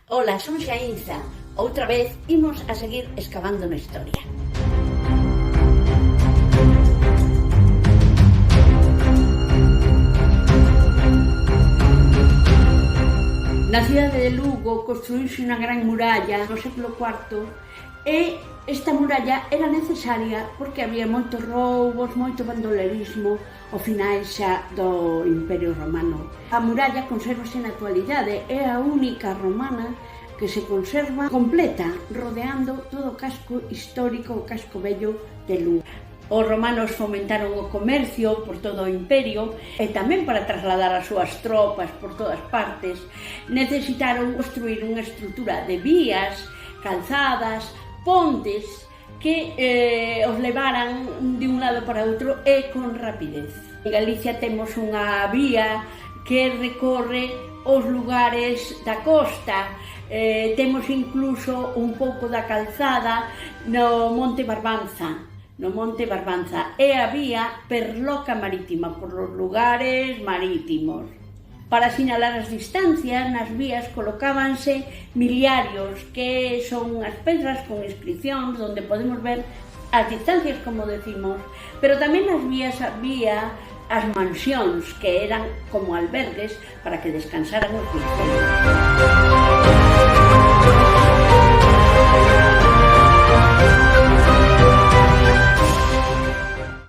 Ola, son Xaínza. Outra vez imos a seguir escavando na historia. Na cidade de Lugo construíuse unha gran muralla no século IV e esta muralla era necesaria porque había moitos roubos, moito bandolerismo ao final xa do Imperio Romano. A muralla consérvase na actualidade, é a única romana que se conserva completa, rodeando todo o casco histórico, o casco vello de Lugo. Os romanos fomentaron o comercio por todo o imperio e tamén para trasladar as súas tropas por todas partes necesitaron construir unha estrutura de vías, calzadas, pontes que os levaran de un lado para outro e con rapidez. En Galicia temos unha vía que recorre os lugares da costa, temos incluso un pouco da calzada no Monte Barbanza, é a vía perloca marítima, por los lugares marítimos. Para sinalar as distancias, nas vías colocábanse miliarios, que son unhas pedras con inscripcións onde podemos ver as distancias, como decimos, pero tamén nas vías había as mansións, que eran como albergues para que descansaran os viaxeiros.